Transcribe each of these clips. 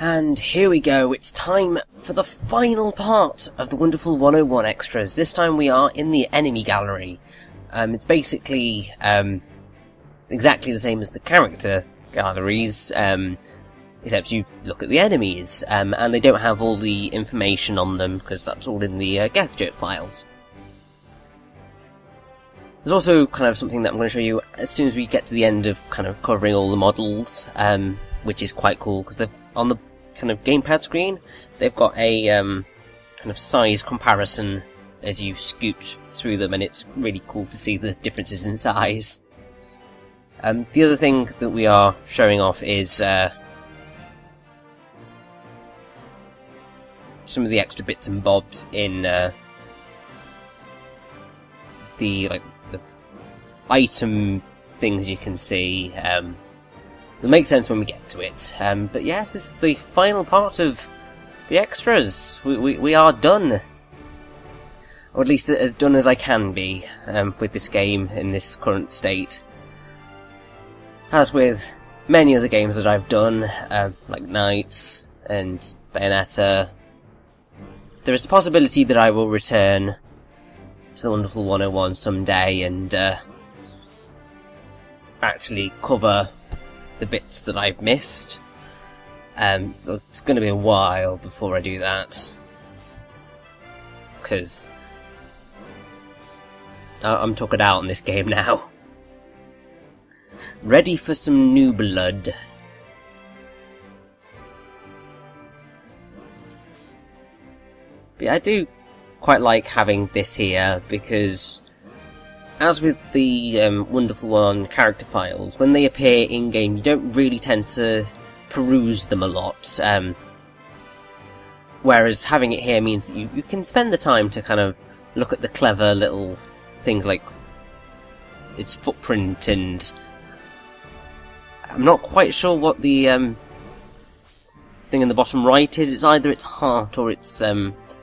And here we go, it's time for the final part of the Wonderful 101 extras. This time we are in the enemy gallery. It's basically exactly the same as the character galleries, except you look at the enemies, and they don't have all the information on them, because that's all in the Geathjerk files. There's also kind of something that I'm going to show you as soon as we get to the end of kind of covering all the models, which is quite cool, because on the kind of gamepad screen, they've got a kind of size comparison as you scoot through them, and it's really cool to see the differences in size. The other thing that we are showing off is some of the extra bits and bobs in the item things you can see. It'll make sense when we get to it. But yes, this is the final part of the extras. We are done. Or at least as done as I can be with this game in this current state. As with many other games that I've done, like Knights and Bayonetta, there is the possibility that I will return to the Wonderful 101 someday and actually cover the bits that I've missed. It's going to be a while before I do that, because I'm tuckered out in this game now. Ready for some new blood. But I do quite like having this here, because as with the Wonderful 1 character files, when they appear in-game, you don't really tend to peruse them a lot. Whereas having it here means that you can spend the time to kind of look at the clever little things like its footprint, and I'm not quite sure what the thing in the bottom right is. It's either its heart or it's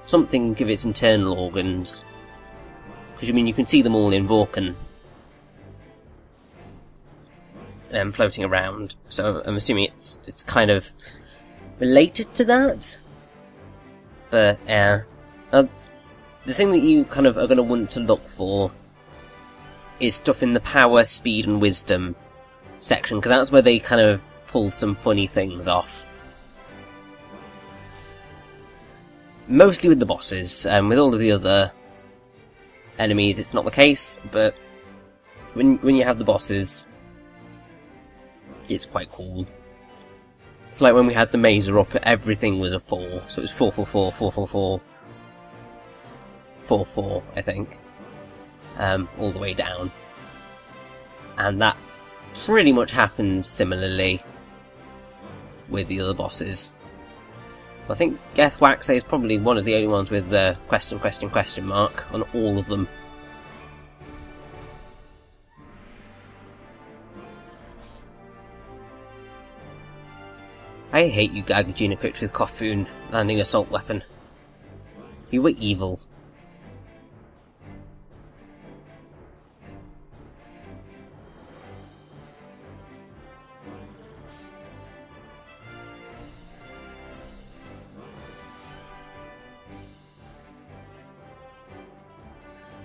something of its internal organs. Because, I mean, you can see them all in Vorken, floating around, so I'm assuming it's kind of related to that. But, the thing that you kind of are going to want to look for is stuff in the power, speed and wisdom section, because that's where they kind of pull some funny things off. Mostly with the bosses, with all of the other enemies it's not the case, but when you have the bosses, it's quite cool. It's like when we had the Mazer up, everything was a 4, so it was 4, 4, 4, 4, 4, 4, 4, 4, I think, all the way down. And that pretty much happened similarly with the other bosses. I think Geathjerk is probably one of the only ones with question mark on all of them. I hate you Gagagina equipped with Kofun landing assault weapon. You were evil.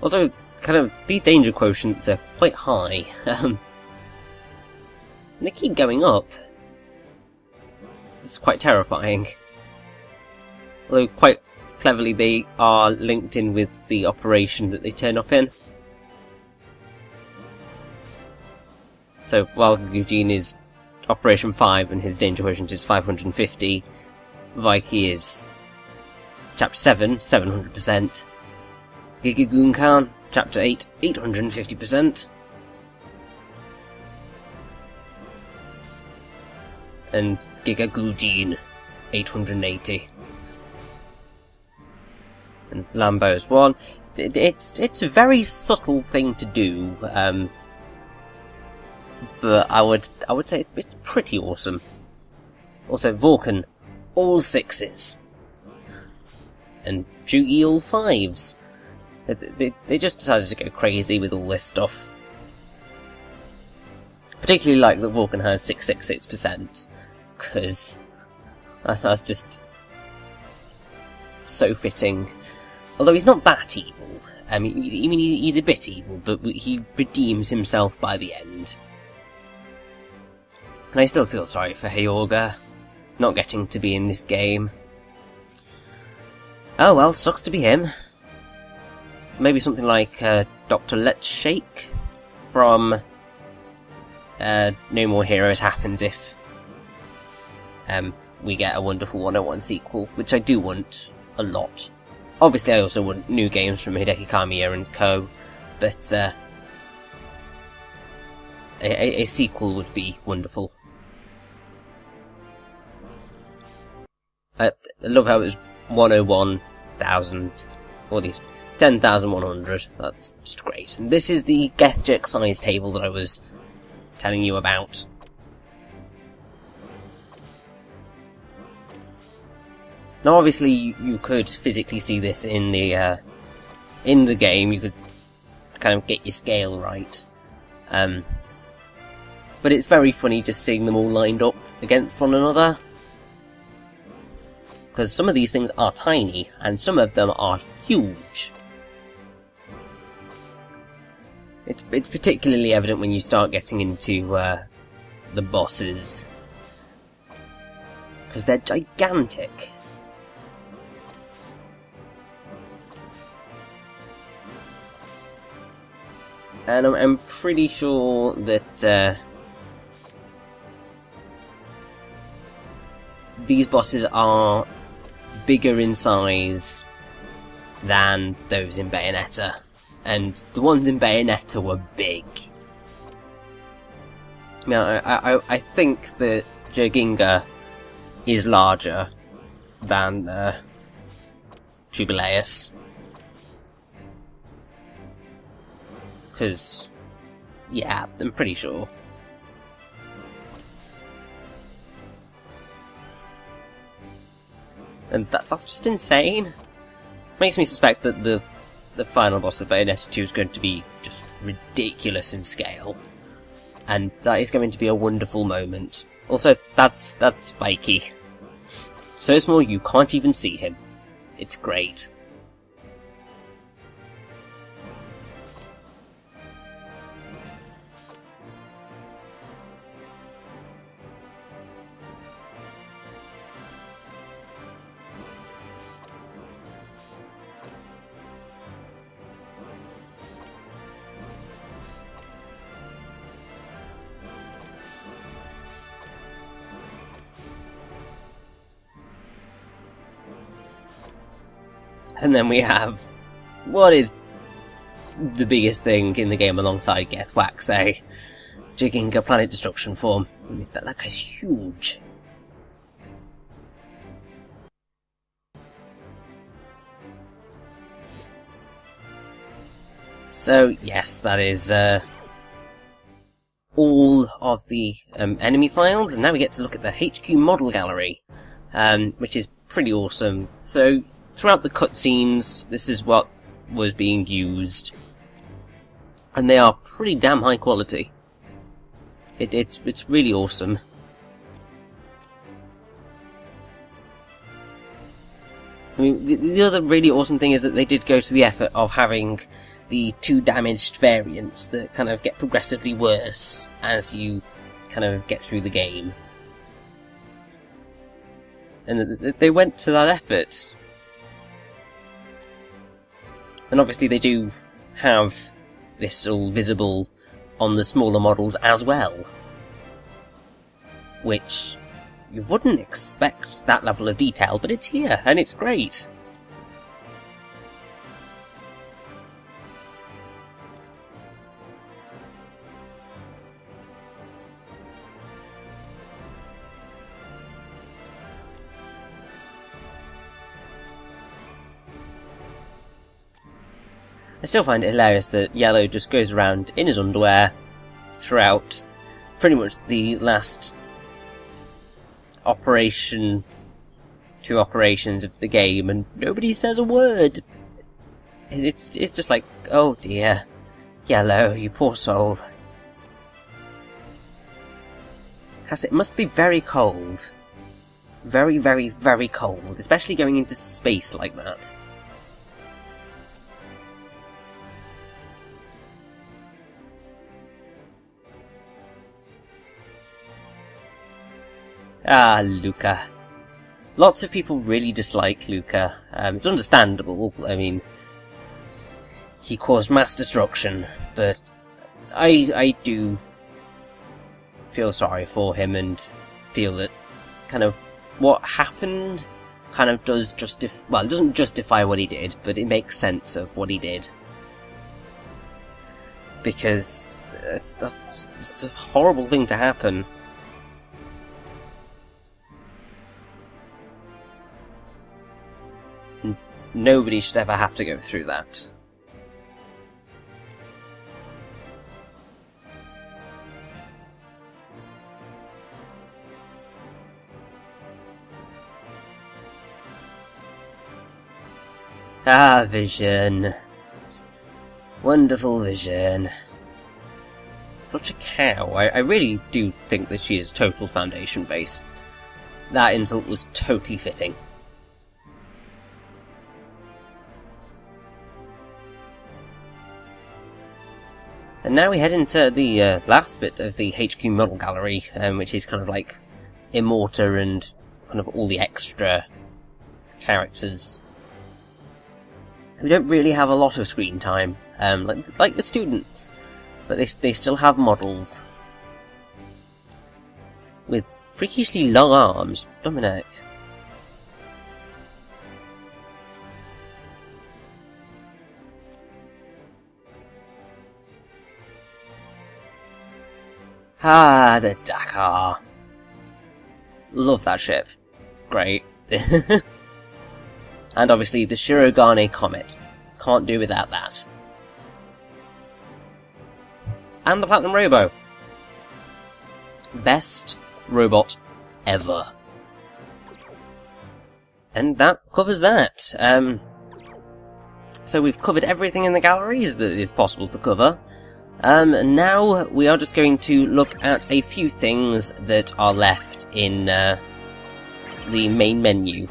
Also, kind of, these danger quotients are quite high, and they keep going up. It's quite terrifying. Although, quite cleverly, they are linked in with the operation that they turn up in. So, while Eugene is Operation 5 and his danger quotient is 550, Vaiki is Chapter 7, 700%. Gigagoon Khan, Chapter 8, 850%. And Gigagoogene, 880. And Lambo's 1. It's a very subtle thing to do, but I would say it's pretty awesome. Also, Vorken, all 6s. And Shugi, all 5s. They just decided to go crazy with all this stuff. Particularly like that Vorken has 666%, because That's just so fitting. Although he's not that evil. I mean, he's a bit evil, but he redeems himself by the end. And I still feel sorry for Geathjerk, not getting to be in this game. Oh well, sucks to be him. Maybe something like Dr. Let's Shake from No More Heroes happens if we get a Wonderful 101 sequel, which I do want a lot. Obviously I also want new games from Hideki Kamiya and co, but a sequel would be wonderful. I love how it was 101,000, or at least 10,100, that's just great. And this is the Geathjerk size table that I was telling you about. Now obviously you could physically see this in the game, you could kind of get your scale right. But it's very funny just seeing them all lined up against one another. Because some of these things are tiny, and some of them are huge. It's particularly evident when you start getting into the bosses. Because they're gigantic. And I'm pretty sure that these bosses are bigger in size than those in Bayonetta. And the ones in Bayonetta were big. Now, I think that Geathjerk is larger than Jubileus. Because, yeah, I'm pretty sure. And that's just insane. Makes me suspect that the final boss of Bayonetta 2 is going to be just ridiculous in scale. And that is going to be a wonderful moment. Also, that's Spikey. So small you can't even see him. It's great. And then we have what is the biggest thing in the game alongside Geathjerk, say, Geathjerk Planet Destruction form. I mean, that guy's huge. So, yes, that is all of the enemy files, and now we get to look at the HQ model gallery, which is pretty awesome. So, throughout the cutscenes, this is what was being used, and they are pretty damn high quality. It's really awesome. I mean, the other really awesome thing is that they did go to the effort of having the 2 damaged variants that kind of get progressively worse as you kind of get through the game. And they went to that effort. And obviously they do have this all visible on the smaller models as well. Which you wouldn't expect that level of detail, but it's here, and it's great. I still find it hilarious that Yellow just goes around in his underwear throughout pretty much the last two operations of the game, and nobody says a word. It's just like, oh dear, Yellow, you poor soul. It must be very cold very, very, very cold, especially going into space like that. Ah, Luca. Lots of people really dislike Luca. It's understandable. I mean, he caused mass destruction, but I do feel sorry for him and feel that kind of what happened kind of does justify... Well, it doesn't justify what he did, but it makes sense of what he did. Because it's a horrible thing to happen. Nobody should ever have to go through that. Ah, Vision. Wonderful Vision. Such a cow. I really do think that she is a total foundation face. That insult was totally fitting. And now we head into the last bit of the HQ model gallery, which is kind of like Immorta and kind of all the extra characters. We don't really have a lot of screen time, like the students, but they still have models with freakishly long arms. Dominic. Ah, the Dakar. Love that ship. It's great. And obviously the Shirogane Comet. Can't do without that. And the Platinum Robo. Best robot ever. And that covers that. So we've covered everything in the galleries that is possible to cover. And now we are just going to look at a few things that are left in the main menu.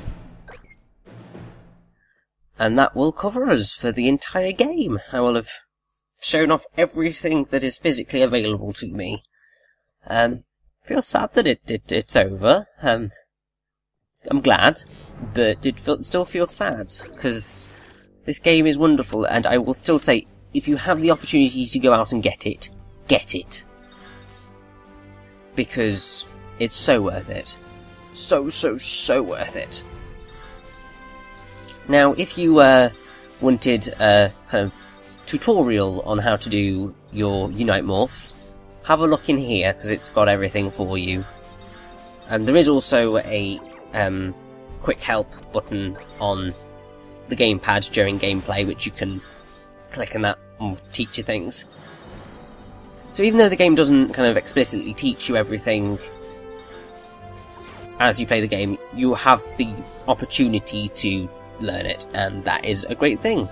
And that will cover us for the entire game. I will have shown off everything that is physically available to me. I feel sad that it's over. I'm glad, but it still feels sad, because this game is wonderful, and I will still say, if you have the opportunity to go out and get it, get it. Because it's so worth it. So worth it. Now, if you wanted a kind of tutorial on how to do your Unite Morphs, have a look in here, because it's got everything for you. And there is also a quick help button on the gamepad during gameplay, which you can click on that and teach you things. So even though the game doesn't kind of explicitly teach you everything as you play the game, you have the opportunity to learn it, and that is a great thing.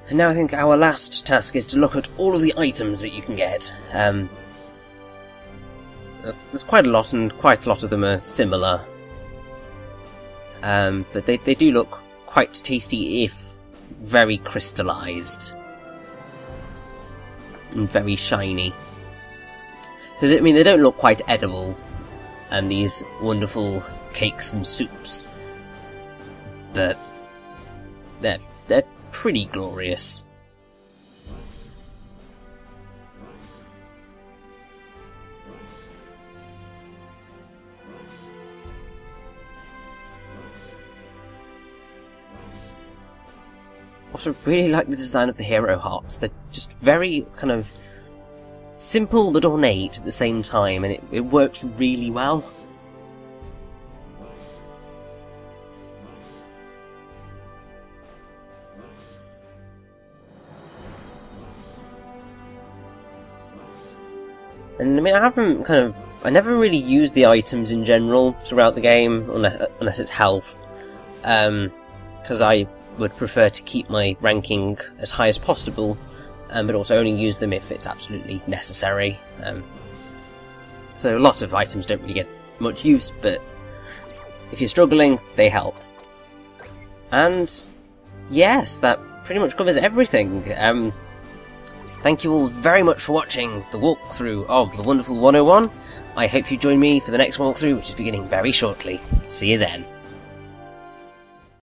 And now I think our last task is to look at all of the items that you can get. There's quite a lot, and quite a lot of them are similar. But they do look quite tasty if very crystallized and very shiny. I mean, they don't look quite edible, these wonderful cakes and soups, but they're pretty glorious. Also, really like the design of the hero hearts. They're just very kind of simple but ornate at the same time, and it works really well. And I mean, I never really used the items in general throughout the game, unless it's health, because I would prefer to keep my ranking as high as possible, but also only use them if it's absolutely necessary. So a lot of items don't really get much use, but if you're struggling, they help. And yes, that pretty much covers everything. Thank you all very much for watching the walkthrough of the Wonderful 101. I hope you join me for the next walkthrough, which is beginning very shortly. See you then.